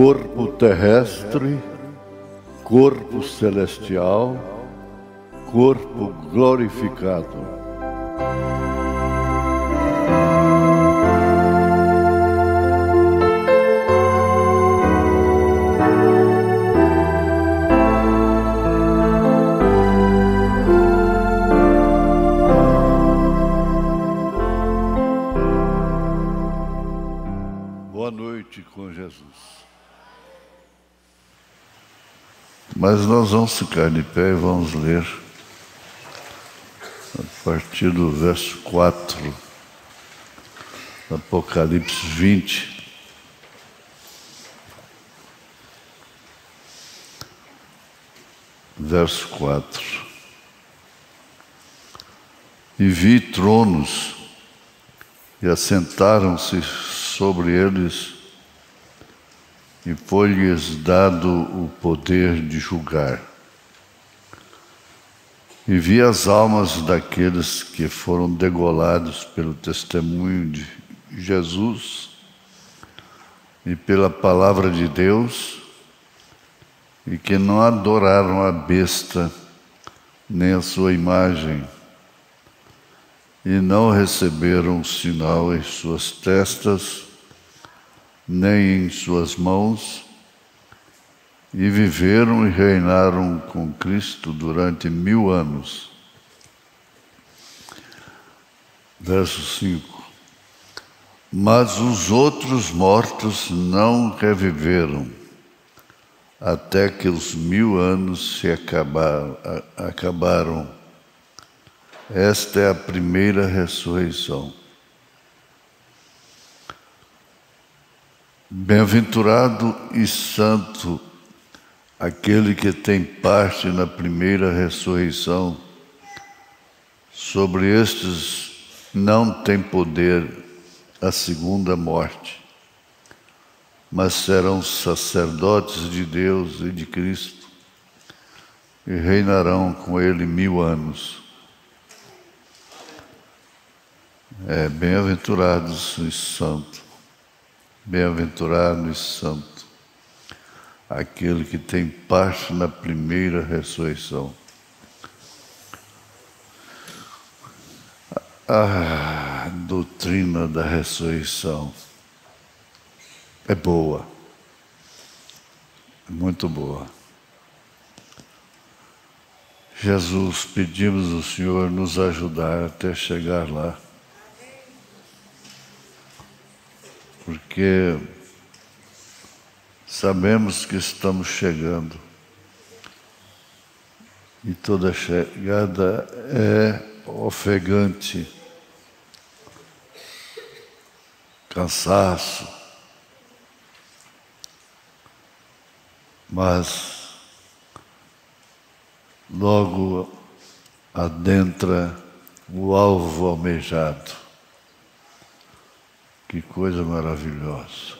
corpo terrestre, corpo celestial, corpo glorificado. Boa noite com Jesus. Mas nós vamos ficar de pé e vamos ler a partir do verso 4, Apocalipse 20. Verso 4. E vi tronos, e assentaram-se sobre eles, e foi-lhes dado o poder de julgar. E vi as almas daqueles que foram degolados pelo testemunho de Jesus e pela palavra de Deus, e que não adoraram a besta nem a sua imagem, e não receberam o sinal em suas testas, nem em suas mãos, e viveram e reinaram com Cristo durante 1000 anos. Verso 5. Mas os outros mortos não reviveram, até que os 1000 anos se acabaram. Esta é a primeira ressurreição. Bem-aventurado e santo aquele que tem parte na primeira ressurreição. Sobre estes não tem poder a segunda morte, mas serão sacerdotes de Deus e de Cristo e reinarão com ele 1000 anos. Bem-aventurados e santos. Bem-aventurado e santo aquele que tem parte na primeira ressurreição. A doutrina da ressurreição é boa, é muito boa. Jesus, pedimos ao Senhor nos ajudar até chegar lá. Porque sabemos que estamos chegando e toda chegada é ofegante, cansaço, mas logo adentra o alvo almejado. Que coisa maravilhosa.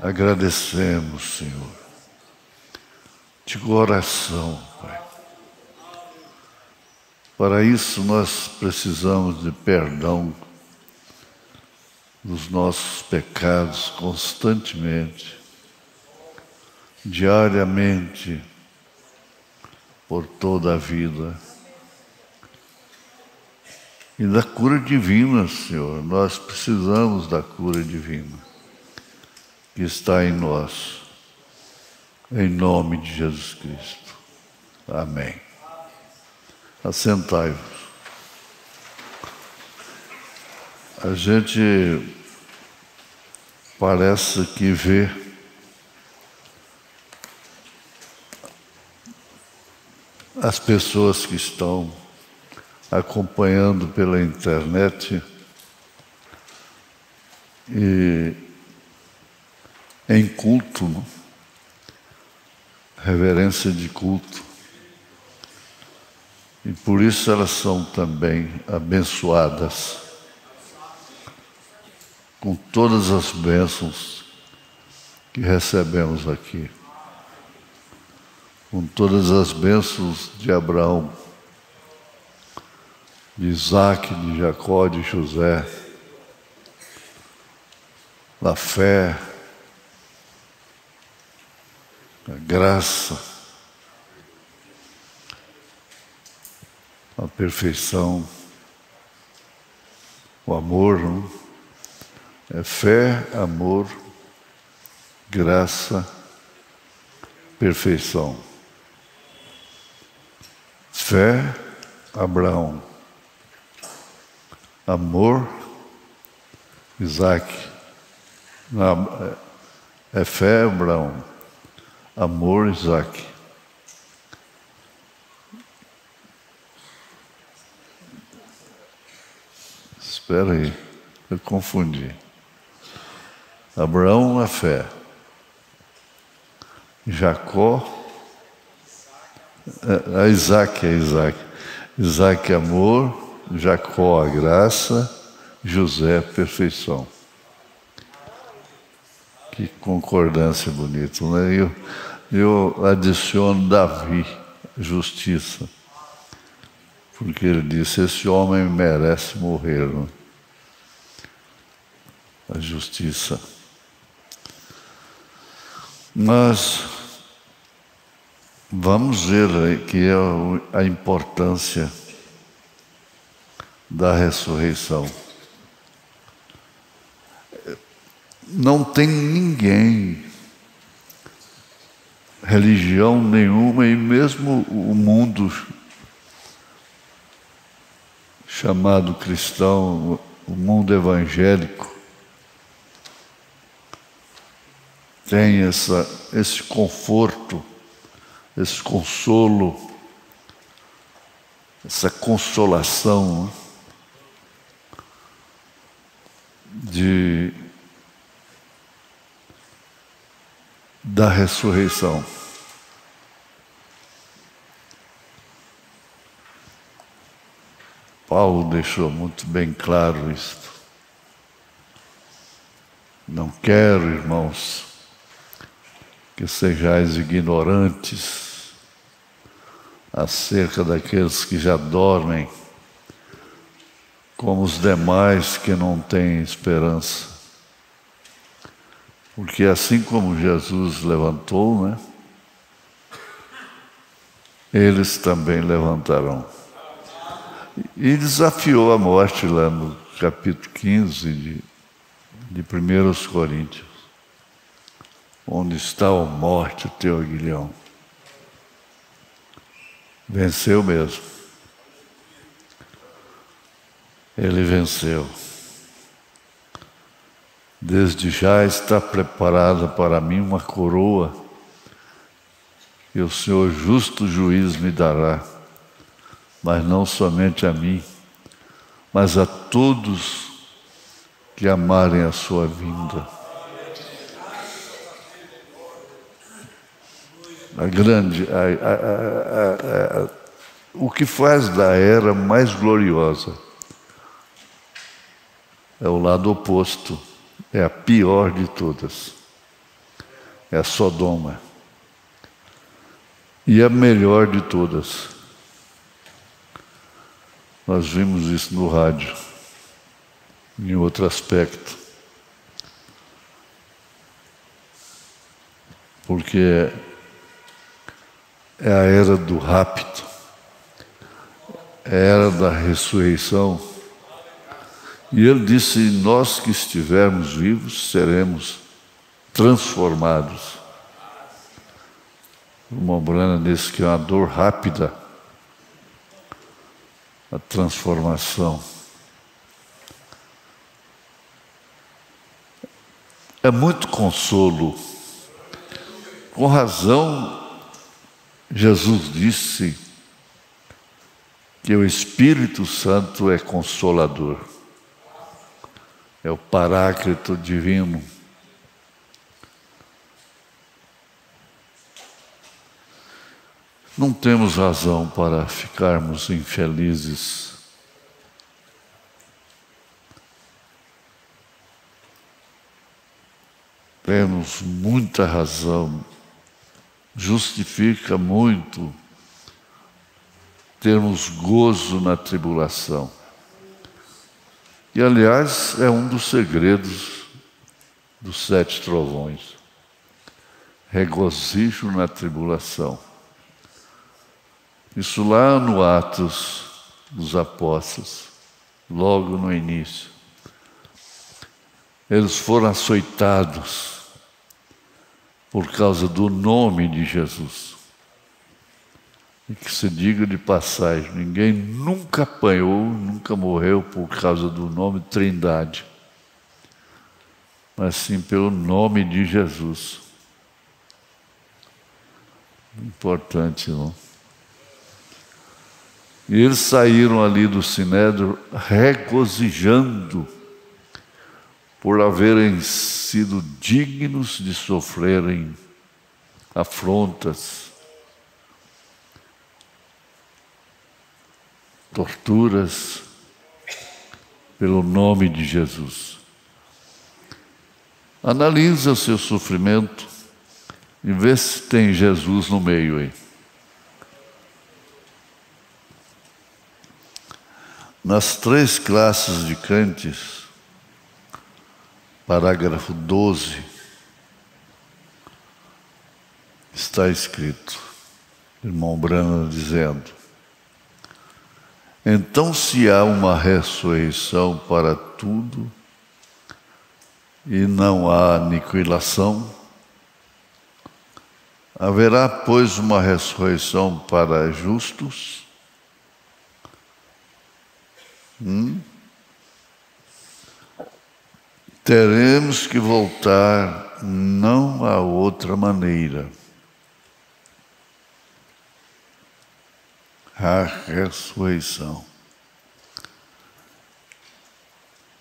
Agradecemos, Senhor, de coração, Pai. Para isso nós precisamos de perdão dos nossos pecados constantemente, diariamente, por toda a vida. E da cura divina, Senhor, nós precisamos da cura divina que está em nós, em nome de Jesus Cristo. Amém. Assentai-vos. A gente parece que vê as pessoas que estão acompanhando pela internet e em culto, não? Reverência de culto. E por isso elas são também abençoadas com todas as bênçãos que recebemos aqui, com todas as bênçãos de Abraão, de Isaac, de Jacó, de José, da fé, a graça, a perfeição, o amor, não? É fé, amor, graça, perfeição. Fé, Abraão. Amor, Isaac. Não, é fé, Abraão. Amor, Isaac. Espera aí, eu confundi. Abraão é fé. Jacó é Isaac. Isaac é amor, Jacó a graça, José perfeição. Que concordância bonita, né? Eu adiciono Davi, justiça. Porque ele disse, esse homem merece morrer. Né? A justiça. Mas vamos ver que é a importância da ressurreição. Não tem ninguém, religião nenhuma, e mesmo o mundo chamado cristão, o mundo evangélico, tem esse conforto, esse consolo, essa consolação da ressurreição. Paulo deixou muito bem claro isto. Não quero, irmãos, que sejais ignorantes acerca daqueles que já dormem, como os demais que não têm esperança. Porque assim como Jesus levantou, né, eles também levantarão. E desafiou a morte lá no capítulo 15 de 1 Coríntios. Onde está a morte, o teu aguilhão? Venceu mesmo. Ele venceu. Desde já está preparada para mim uma coroa que o Senhor justo juiz me dará, mas não somente a mim, mas a todos que amarem a sua vinda. O que faz da era mais gloriosa é o lado oposto, é a pior de todas, é a Sodoma, e a melhor de todas. Nós vimos isso no rádio, em outro aspecto, porque é a era do rapto, é a era da ressurreição. E ele disse, nós que estivermos vivos, seremos transformados. O Mombrana disse que é uma dor rápida, a transformação. É muito consolo. Com razão, Jesus disse que o Espírito Santo é consolador, é o Paráclito divino. Não temos razão para ficarmos infelizes. Temos muita razão. Justifica muito termos gozo na tribulação. E, aliás, é um dos segredos dos 7 trovões. regozijo na tribulação. Isso lá no Atos dos Apóstolos, logo no início. Eles foram açoitados por causa do nome de Jesus. E que se diga de passagem, ninguém nunca apanhou, nunca morreu por causa do nome Trindade, mas sim pelo nome de Jesus. Importante, não? E eles saíram ali do Sinédrio regozijando por haverem sido dignos de sofrerem afrontas, torturas, pelo nome de Jesus. Analisa o seu sofrimento e vê se tem Jesus no meio aí. Nas 3 classes de crentes, parágrafo 12, está escrito, irmão Branham dizendo: então, se há uma ressurreição para tudo e não há aniquilação, haverá, pois, uma ressurreição para justos? Teremos que voltar, não há outra maneira. A ressurreição.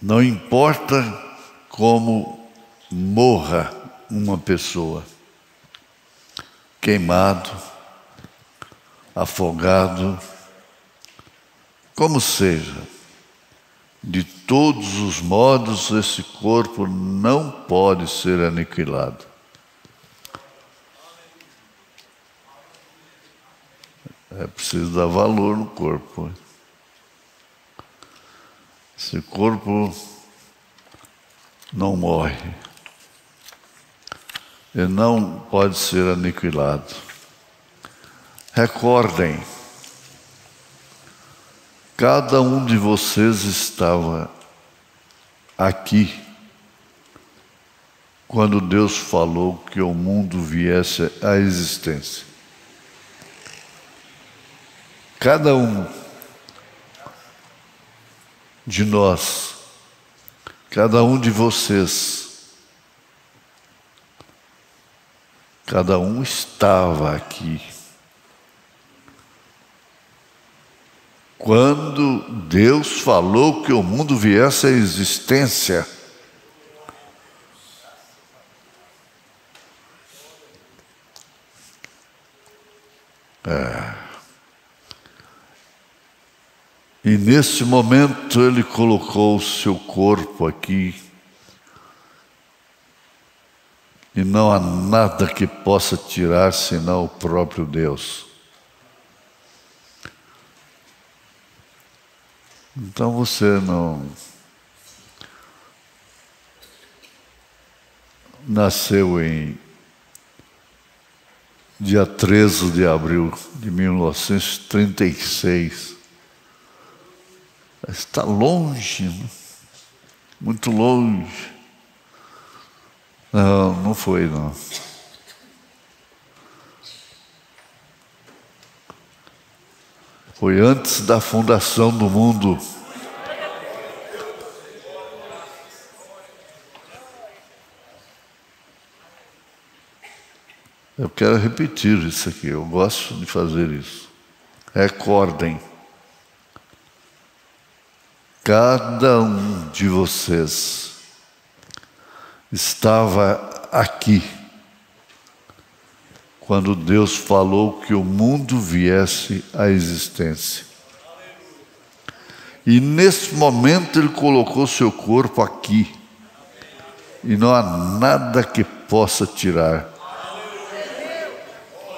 Não importa como morra uma pessoa, queimado, afogado, como seja, de todos os modos esse corpo não pode ser aniquilado. É preciso dar valor no corpo. Esse corpo não morre. Ele não pode ser aniquilado. Recordem, cada um de vocês estava aqui quando Deus falou que o mundo viesse à existência. Cada um de nós, cada um de vocês, cada um estava aqui quando Deus falou que o mundo viesse à existência. E nesse momento Ele colocou o seu corpo aqui. E não há nada que possa tirar senão o próprio Deus. Então você não nasceu em dia 13 de abril de 1936. Está longe, né? Muito longe. Não, não foi, não. Foi antes da fundação do mundo. Eu quero repetir isso aqui, eu gosto de fazer isso. Recordem, cada um de vocês estava aqui quando Deus falou que o mundo viesse à existência. E nesse momento Ele colocou seu corpo aqui. E não há nada que possa tirar.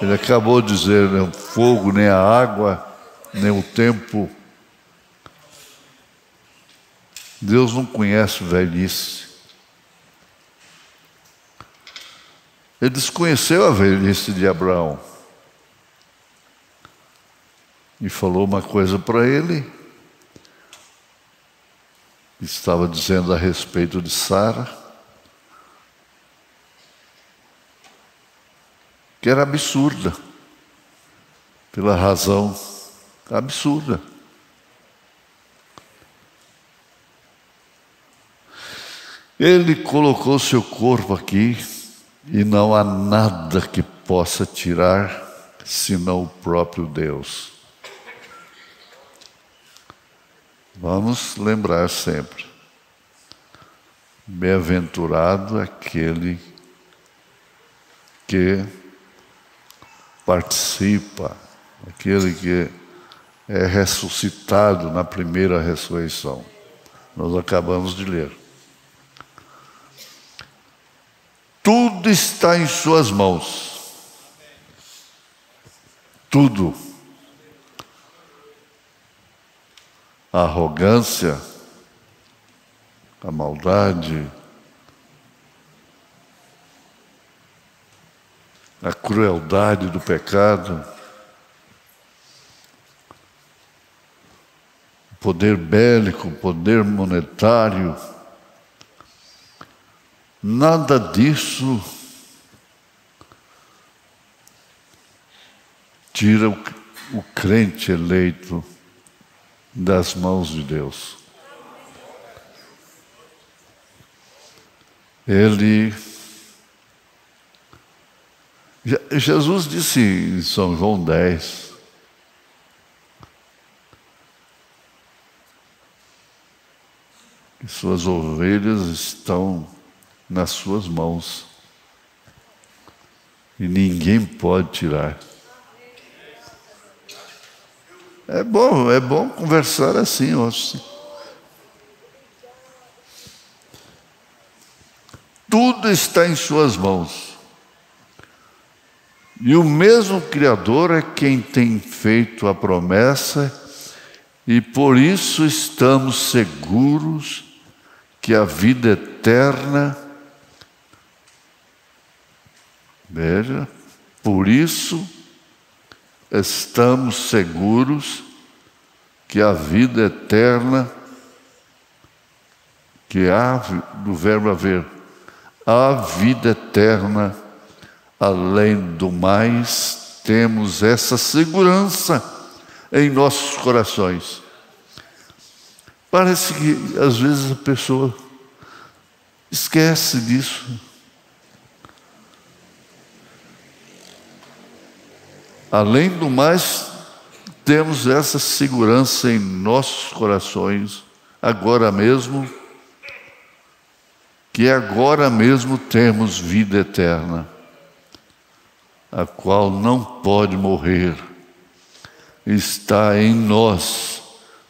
Ele acabou de dizer, nem o fogo, nem a água, nem o tempo. Deus não conhece velhice. Ele desconheceu a velhice de Abraão e falou uma coisa para ele. Estava dizendo a respeito de Sara, que era absurda, pela razão absurda. Ele colocou seu corpo aqui e não há nada que possa tirar senão o próprio Deus. Vamos lembrar sempre: bem-aventurado aquele que participa, aquele que é ressuscitado na primeira ressurreição. Nós acabamos de ler. Tudo está em suas mãos. Tudo. A arrogância, a maldade, a crueldade do pecado, o poder bélico, o poder monetário, nada disso tira o crente eleito das mãos de Deus. Jesus disse em São João 10, que suas ovelhas estão nas suas mãos e ninguém pode tirar. É bom conversar assim hoje. Tudo está em suas mãos. E o mesmo Criador é quem tem feito a promessa, e por isso estamos seguros que a vida eterna, veja, por isso estamos seguros que a vida eterna, que há do verbo haver, a vida eterna, além do mais, temos essa segurança em nossos corações. Parece que às vezes a pessoa esquece disso. Além do mais, temos essa segurança em nossos corações, agora mesmo, que agora mesmo temos vida eterna, a qual não pode morrer, está em nós,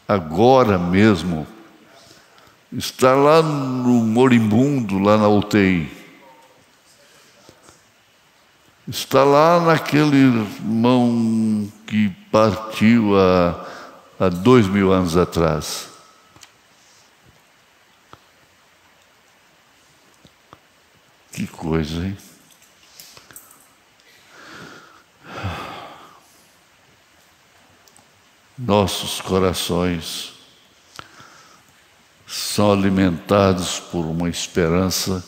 agora mesmo, está lá no moribundo, lá na UTI. Está lá naquele irmão que partiu há 2000 anos atrás. Que coisa, hein? Nossos corações são alimentados por uma esperança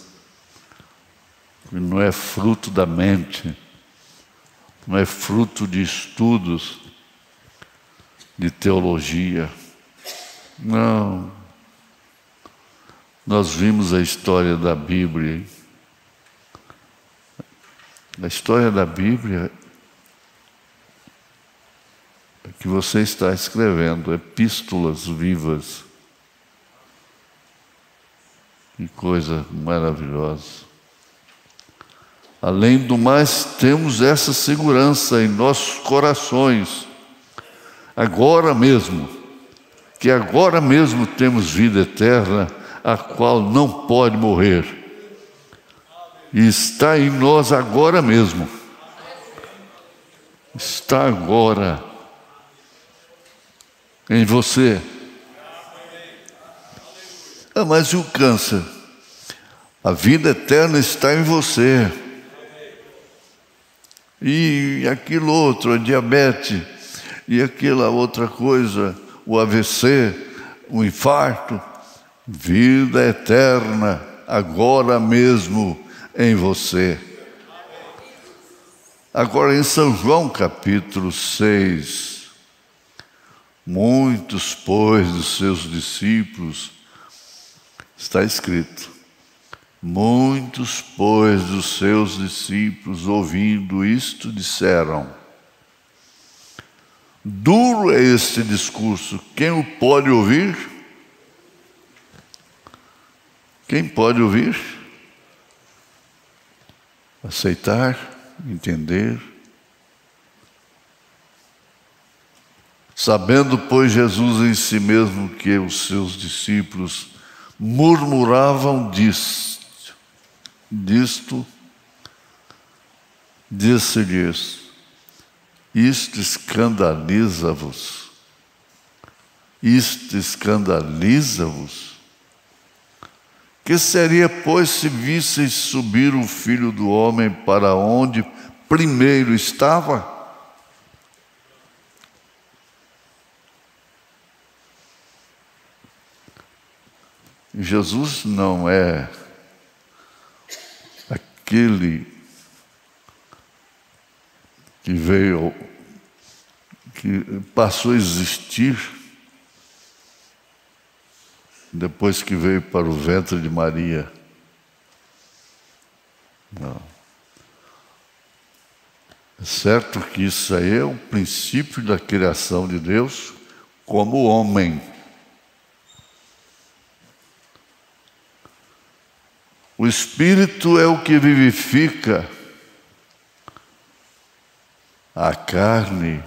que não é fruto da mente, não é fruto de estudos, de teologia. Não. Nós vimos a história da Bíblia. A história da Bíblia é que você está escrevendo, epístolas vivas. Que coisa maravilhosa. Além do mais, temos essa segurança em nossos corações, agora mesmo, que agora mesmo temos vida eterna, a qual não pode morrer, e está em nós agora mesmo, está agora em você. Mas e o câncer? A vida eterna está em você. e aquilo outro, a diabetes, e aquela outra coisa, o AVC, o infarto. Vida eterna, agora mesmo em você. Agora em São João capítulo 6, muitos, pois, dos seus discípulos, está escrito, muitos, pois, dos seus discípulos, ouvindo isto, disseram, duro é este discurso, quem o pode ouvir? Quem pode ouvir? Aceitar, entender. Sabendo, pois, Jesus em si mesmo que os seus discípulos murmuravam disto, disse-lhes, isto escandaliza-vos. Isto escandaliza-vos. Que seria, pois, se visseis subir o Filho do Homem para onde primeiro estava? Jesus não é aquele que veio, que passou a existir depois que veio para o ventre de Maria. Não. É certo que isso aí é o princípio da criação de Deus como homem. O Espírito é o que vivifica, a carne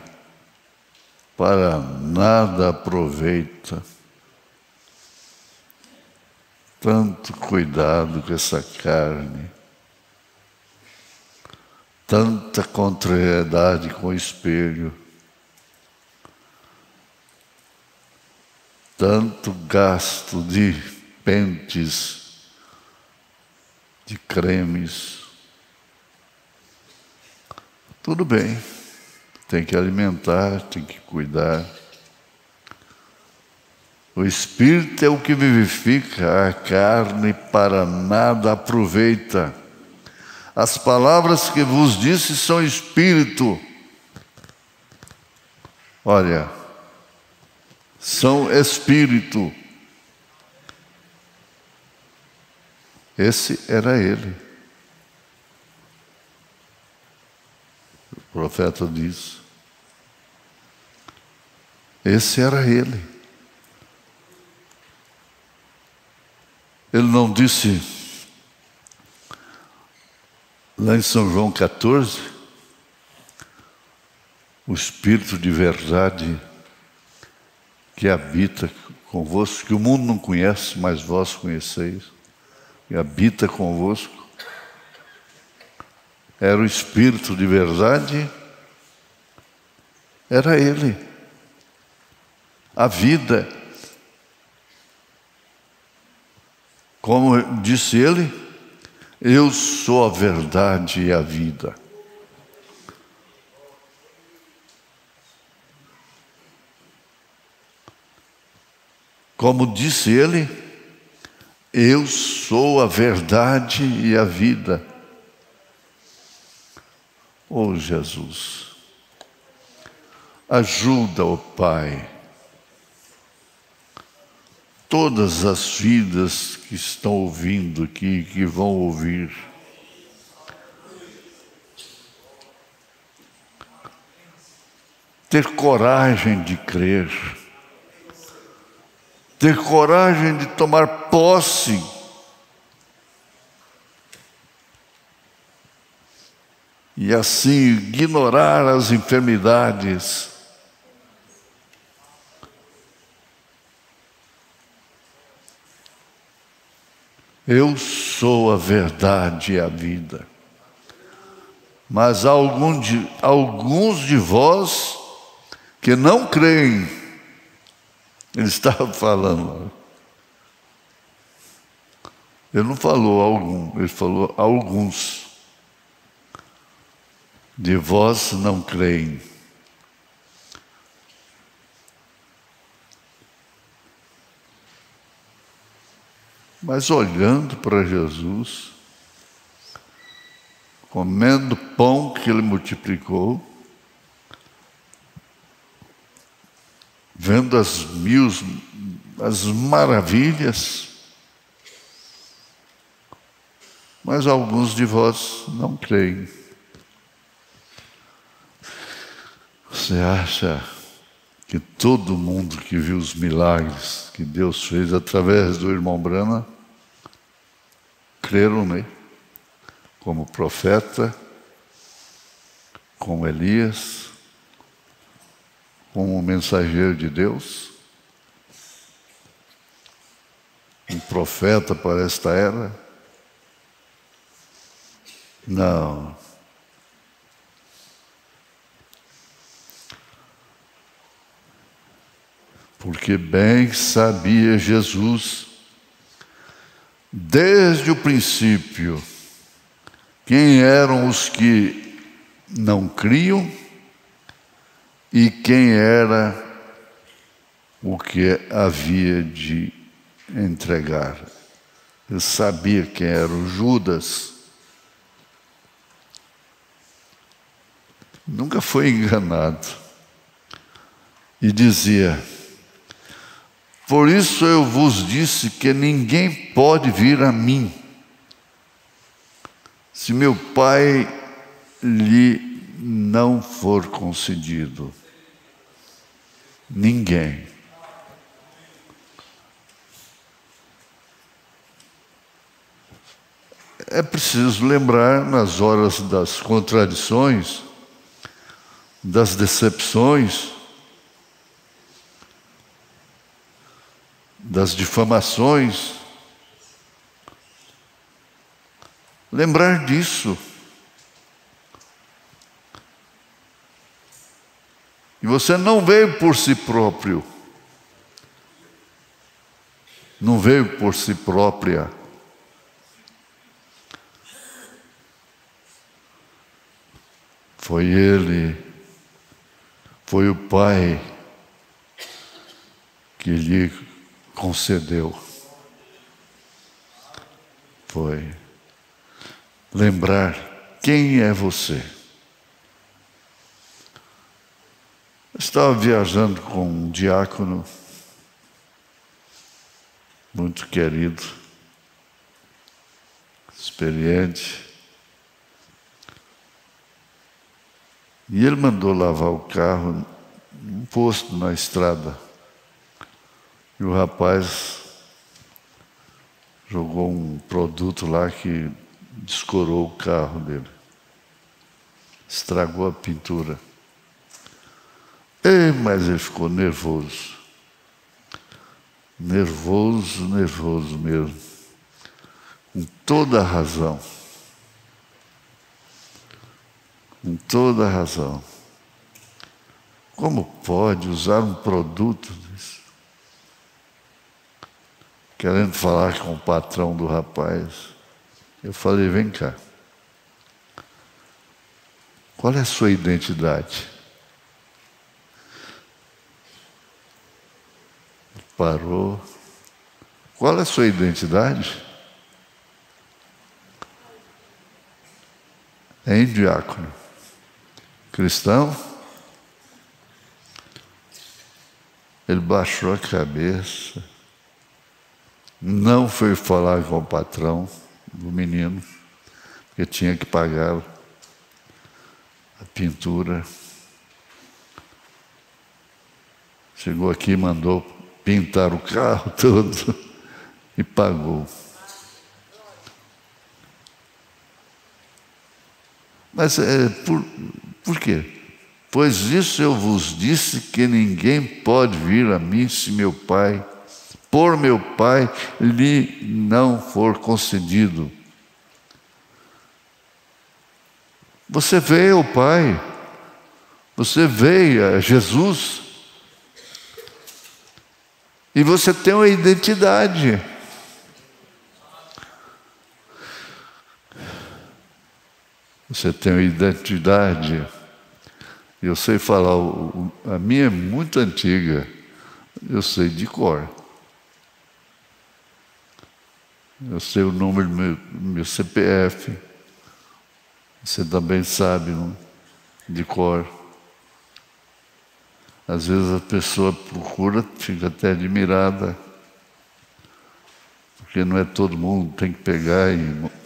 para nada aproveita. Tanto cuidado com essa carne, tanta contrariedade com o espelho, tanto gasto de pentes, de cremes. Tudo bem, tem que alimentar, tem que cuidar. O Espírito é o que vivifica, a carne para nada aproveita. As palavras que vos disse são Espírito. Olha, são Espírito. Esse era ele. O profeta diz. Esse era ele. Ele não disse, lá em São João 14, o Espírito de verdade que habita convosco, que o mundo não conhece, mas vós conheceis, que habita convosco. Era o Espírito de verdade, era Ele. A vida, como disse ele, eu sou a verdade e a vida. Como disse ele, eu sou a verdade e a vida. Oh Jesus, ajuda, ó Pai, todas as vidas que estão ouvindo aqui, que vão ouvir. Ter coragem de crer. Ter coragem de tomar posse. E assim ignorar as enfermidades. Eu sou a verdade e a vida. Mas há alguns de vós que não creem. Ele estava falando. Ele não falou algum, ele falou alguns. de vós não creem. Mas olhando para Jesus, comendo pão que ele multiplicou, vendo as maravilhas, mas alguns de vós não creem. Você acha que todo mundo que viu os milagres que Deus fez através do irmão Brana creram nele, como profeta, como Elias, como mensageiro de Deus, um profeta para esta era? Não. Porque bem sabia Jesus, desde o princípio, quem eram os que não criam e quem era o que havia de entregar. Ele sabia quem era o Judas. Nunca foi enganado. E dizia: por isso eu vos disse que ninguém pode vir a mim, se meu Pai lhe não for concedido. Ninguém. É preciso lembrar, nas horas das contradições, das decepções, das difamações, lembrar disso. E você não veio por si próprio, não veio por si própria. Foi Ele, foi o Pai que lhe concedeu. Foi lembrar quem é você. Eu estava viajando com um diácono muito querido, experiente, e ele mandou lavar o carro num posto na estrada. E o rapaz jogou um produto lá que descorou o carro dele. Estragou a pintura. Mas ele ficou nervoso. Nervoso mesmo. Com toda a razão. Com toda a razão. Como pode usar um produto desse? Querendo falar com o patrão do rapaz. Eu falei: vem cá. Qual é a sua identidade? Parou. Qual é a sua identidade? Hein, diácono? Cristão? Ele baixou a cabeça. Não foi falar com o patrão do menino, porque tinha que pagar a pintura. Chegou aqui e mandou pintar o carro todo e pagou. Mas por quê? Pois isso eu vos disse que ninguém pode vir a mim se meu Pai, por meu Pai, lhe não for concedido. Você veio ao Pai, você veio a Jesus, e você tem uma identidade. Você tem uma identidade. Eu sei falar, a minha é muito antiga, eu sei de cor. Eu sei o número do meu CPF. Você também sabe, não? De cor. Às vezes a pessoa procura, fica até admirada, porque não é todo mundo que tem que pegar e...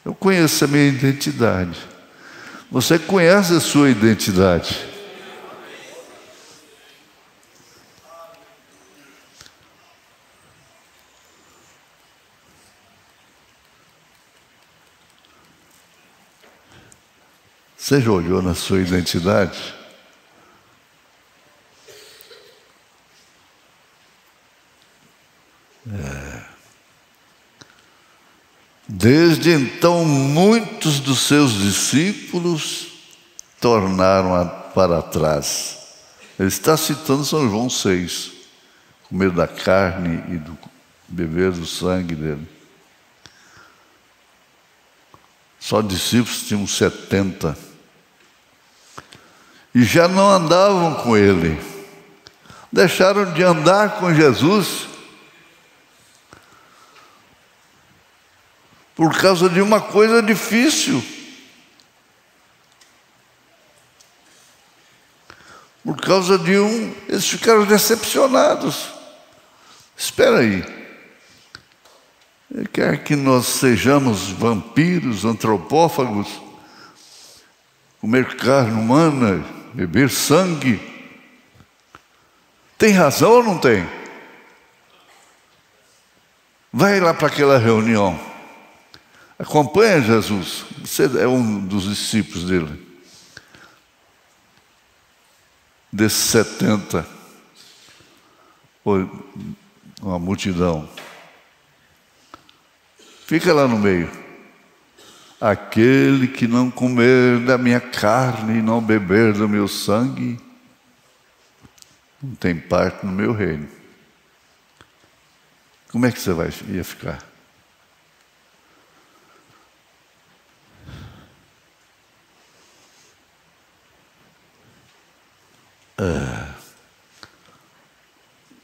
Eu conheço a minha identidade. Você conhece a sua identidade. Você já olhou na sua identidade? Desde então, muitos dos seus discípulos tornaram para trás. Ele está citando São João 6, comer da carne e beber do sangue dele. Só discípulos tinham 70. E já não andavam com ele. Deixaram de andar com Jesus por causa de uma coisa difícil. Por causa de eles ficaram decepcionados. Espera aí. Ele quer que nós sejamos vampiros, antropófagos, comer carne humana, beber sangue. Tem razão ou não tem? Vai lá para aquela reunião. Acompanha Jesus. Você é um dos discípulos dele. Desses 70, foi uma multidão. Fica lá no meio. Aquele que não comer da minha carne e não beber do meu sangue, não tem parte no meu reino. Como é que você ia ficar?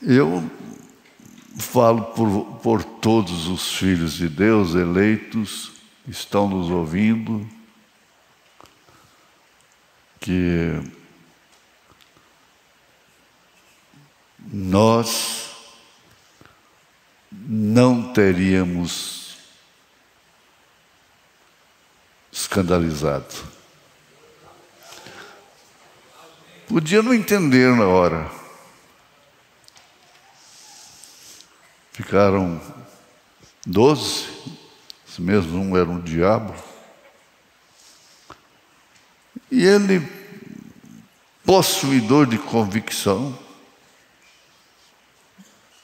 Eu falo por todos os filhos de Deus eleitos que estão nos ouvindo, que nós não teríamos escandalizado. Podia não entender na hora. Ficaram 12, esse mesmo um era um diabo. E ele, possuidor de convicção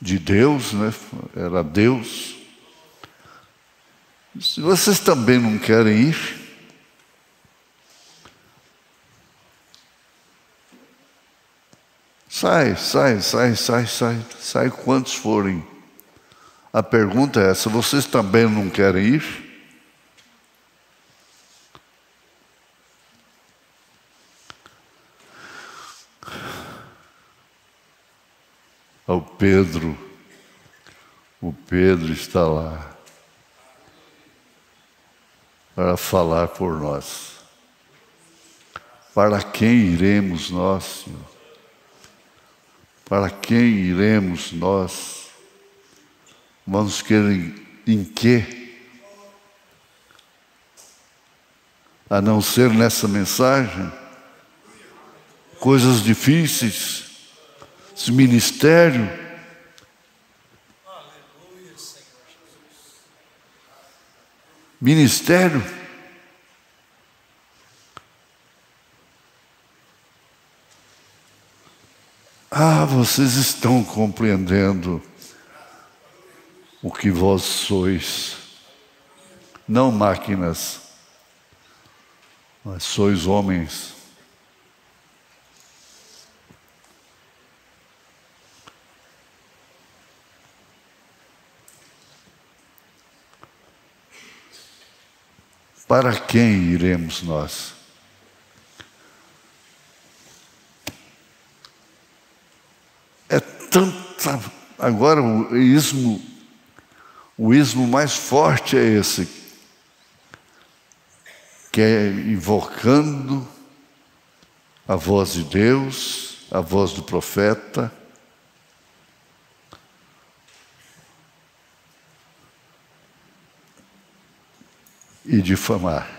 de Deus, né? Era Deus. Se vocês também não querem ir, sai quantos forem. A pergunta é essa: vocês também não querem ir? O Pedro está lá para falar por nós. Para quem iremos nós, Senhor? Para quem iremos nós? Vamos querer em quê? A não ser nessa mensagem? Coisas difíceis, esse ministério. Ministério? Vocês estão compreendendo o que vós sois. Não máquinas, mas sois homens. para quem iremos nós? É tanta... Agora o ismo mais forte é esse, que é invocando a voz de Deus, a voz do profeta, e difamar.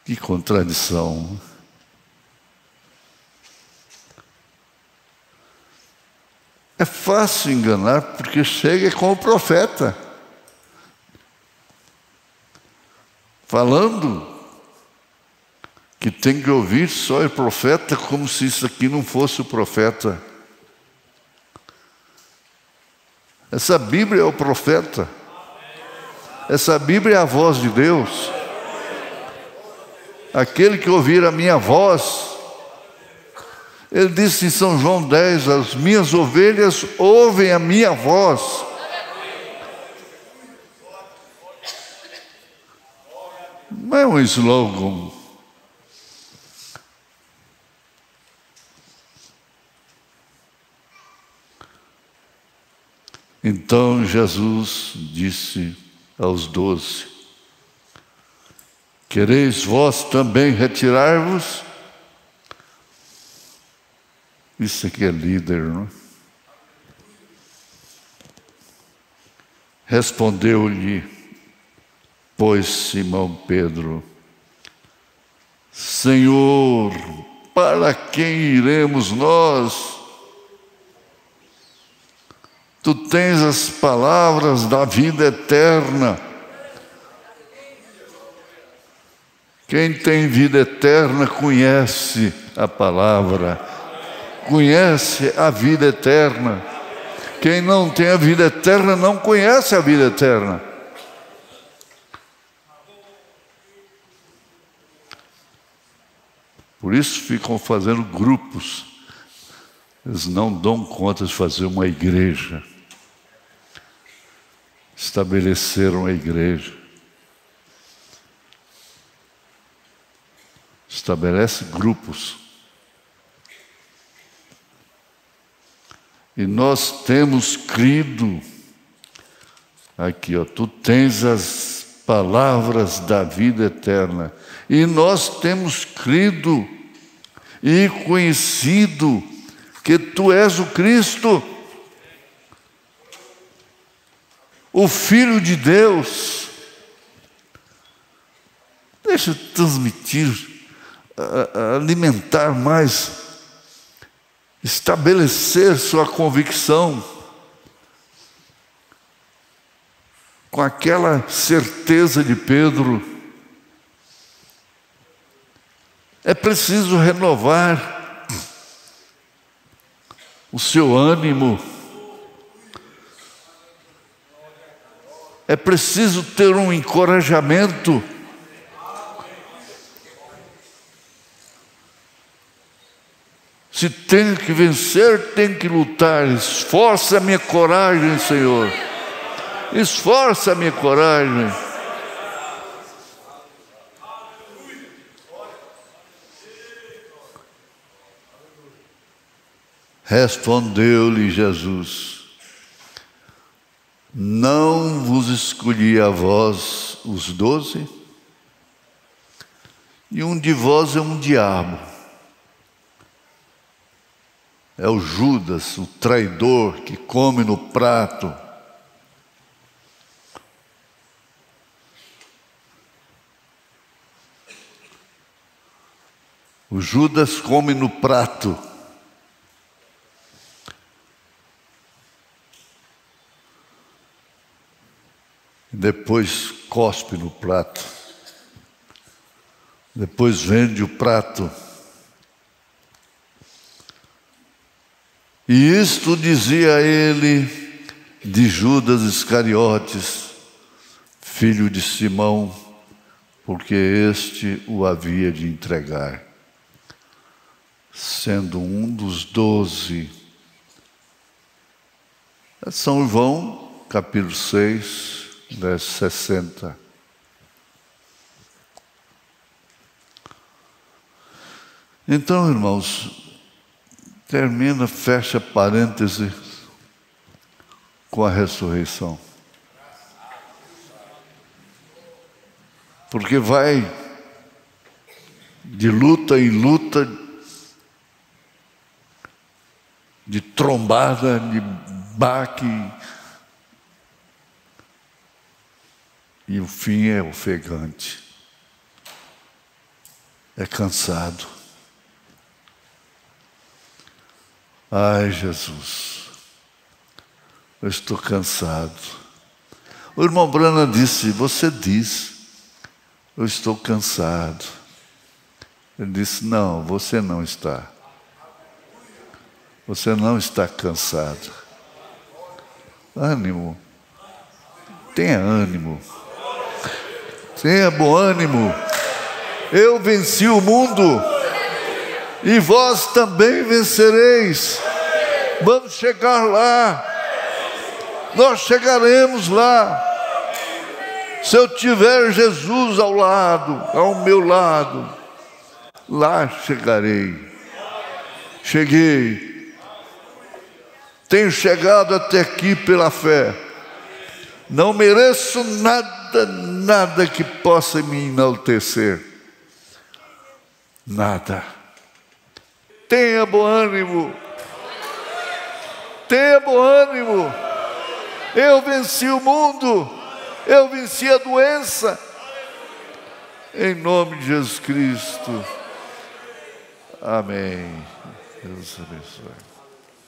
Que contradição! É fácil enganar porque chega com o profeta, falando que tem que ouvir só o profeta, como se isso aqui não fosse o profeta. Essa Bíblia é o profeta. Essa Bíblia é a voz de Deus. Aquele que ouvir a minha voz, ele disse em São João 10, as minhas ovelhas ouvem a minha voz. Não é um slogan. Então Jesus disse aos 12: quereis vós também retirar-vos? Isso aqui é líder, não é? Respondeu-lhe, pois, Simão Pedro: Senhor, para quem iremos nós? Tu tens as palavras da vida eterna. Quem tem vida eterna conhece a palavra, conhece a vida eterna. Quem não tem a vida eterna não conhece a vida eterna. Por isso ficam fazendo grupos. Eles não dão conta de fazer uma igreja. Estabeleceram a igreja. Estabelece grupos. E nós temos crido, aqui, ó, tu tens as palavras da vida eterna. E nós temos crido e conhecido que tu és o Cristo, o Filho de Deus. Deixa eu transmitir, alimentar mais, estabelecer sua convicção com aquela certeza de Pedro. É preciso renovar o seu ânimo. É preciso ter um encorajamento. Se tem que vencer, tem que lutar. Esforça a minha coragem, Senhor. Esforça a minha coragem. Respondeu-lhe Jesus: não vos escolhi a vós os 12? E um de vós é um diabo. É o Judas, o traidor, que come no prato. O Judas come no prato. Depois cospe no prato. Depois vende o prato. E isto dizia ele de Judas Iscariotes, filho de Simão, porque este o havia de entregar, sendo um dos 12. São João, capítulo 6, verso 60. Então, irmãos, termina, fecha parêntese com a ressurreição. Porque vai de luta em luta, de trombada, de baque, e o fim é ofegante, é cansado. Ai, Jesus, eu estou cansado. O irmão Branham disse, você diz, eu estou cansado. Ele disse, não, você não está. Você não está cansado. Ânimo. Tenha ânimo. Tenha bom ânimo. Eu venci o mundo. E vós também vencereis. Vamos chegar lá. Nós chegaremos lá. Se eu tiver Jesus ao lado, ao meu lado, lá chegarei. Cheguei. Tenho chegado até aqui pela fé. Não mereço nada, nada que possa me enaltecer. Nada. Tenha bom ânimo. Tenha bom ânimo. Eu venci o mundo. Eu venci a doença. Em nome de Jesus Cristo. Amém. Deus abençoe.